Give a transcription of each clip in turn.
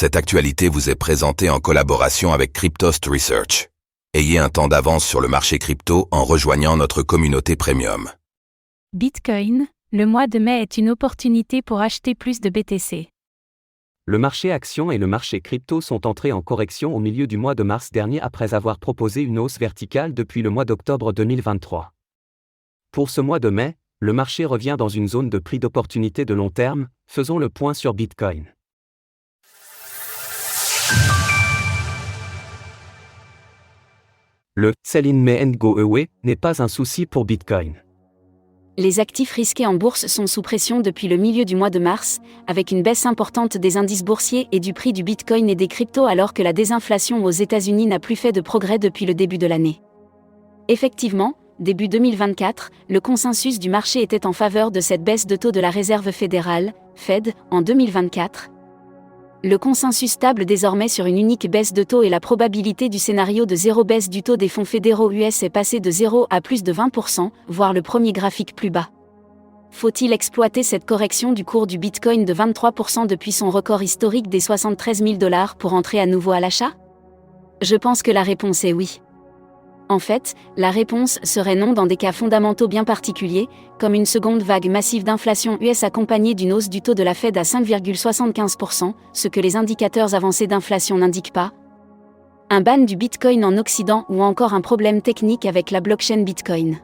Cette actualité vous est présentée en collaboration avec Cryptost Research. Ayez un temps d'avance sur le marché crypto en rejoignant notre communauté premium. Bitcoin, le mois de mai est une opportunité pour acheter plus de BTC. Le marché action et le marché crypto sont entrés en correction au milieu du mois de mars dernier après avoir proposé une hausse verticale depuis le mois d'octobre 2023. Pour ce mois de mai, le marché revient dans une zone de prix d'opportunité de long terme. Faisons le point sur Bitcoin. Le « sell in May and go away » n'est pas un souci pour Bitcoin. Les actifs risqués en bourse sont sous pression depuis le milieu du mois de mars, avec une baisse importante des indices boursiers et du prix du Bitcoin et des cryptos alors que la désinflation aux États-Unis n'a plus fait de progrès depuis le début de l'année. Effectivement, début 2024, le consensus du marché était en faveur de cette baisse de taux de la Réserve fédérale, Fed, en 2024. Le consensus table désormais sur une unique baisse de taux et la probabilité du scénario de zéro baisse du taux des fonds fédéraux US est passée de 0 à plus de 20%, voire le premier graphique plus bas. Faut-il exploiter cette correction du cours du Bitcoin de 23% depuis son record historique des 73 000 $ pour entrer à nouveau à l'achat ? Je pense que la réponse est oui. En fait, la réponse serait non dans des cas fondamentaux bien particuliers, comme une seconde vague massive d'inflation US accompagnée d'une hausse du taux de la Fed à 5,75%, ce que les indicateurs avancés d'inflation n'indiquent pas. Un ban du Bitcoin en Occident ou encore un problème technique avec la blockchain Bitcoin.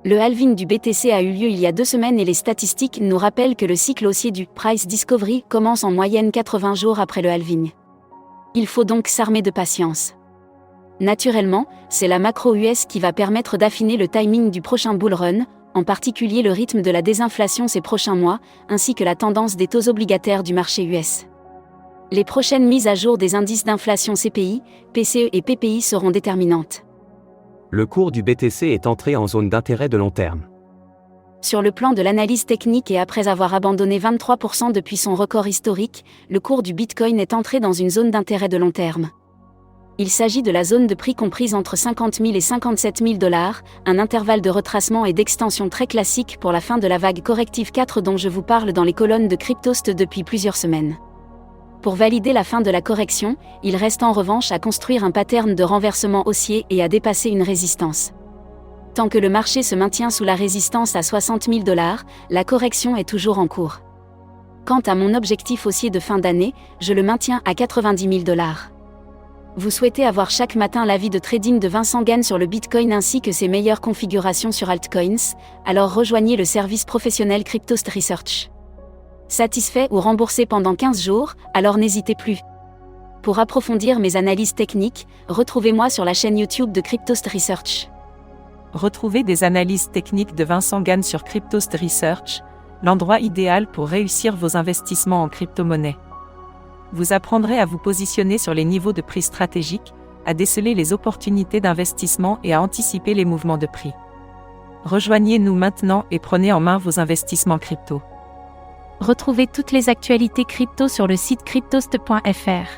Le halving du BTC a eu lieu il y a 2 semaines et les statistiques nous rappellent que le cycle haussier du Price Discovery commence en moyenne 80 jours après le halving. Il faut donc s'armer de patience. Naturellement, c'est la macro US qui va permettre d'affiner le timing du prochain bull run, en particulier le rythme de la désinflation ces prochains mois, ainsi que la tendance des taux obligataires du marché US. Les prochaines mises à jour des indices d'inflation CPI, PCE et PPI seront déterminantes. Le cours du BTC est entré en zone d'intérêt de long terme. Sur le plan de l'analyse technique et après avoir abandonné 23% depuis son record historique, le cours du Bitcoin est entré dans une zone d'intérêt de long terme. Il s'agit de la zone de prix comprise entre 50 000 et 57 000 $, un intervalle de retracement et d'extension très classique pour la fin de la vague corrective 4 dont je vous parle dans les colonnes de Cryptost depuis plusieurs semaines. Pour valider la fin de la correction, il reste en revanche à construire un pattern de renversement haussier et à dépasser une résistance. Tant que le marché se maintient sous la résistance à 60 000 $, la correction est toujours en cours. Quant à mon objectif haussier de fin d'année, je le maintiens à 90 000 $. Vous souhaitez avoir chaque matin l'avis de trading de Vincent Gann sur le Bitcoin ainsi que ses meilleures configurations sur altcoins, alors rejoignez le service professionnel Cryptost Research. Satisfait ou remboursé pendant 15 jours, alors n'hésitez plus. Pour approfondir mes analyses techniques, retrouvez-moi sur la chaîne YouTube de Cryptost Research. Retrouvez des analyses techniques de Vincent Gann sur Cryptost Research, l'endroit idéal pour réussir vos investissements en crypto-monnaie. Vous apprendrez à vous positionner sur les niveaux de prix stratégiques, à déceler les opportunités d'investissement et à anticiper les mouvements de prix. Rejoignez-nous maintenant et prenez en main vos investissements crypto. Retrouvez toutes les actualités crypto sur le site cryptost.fr.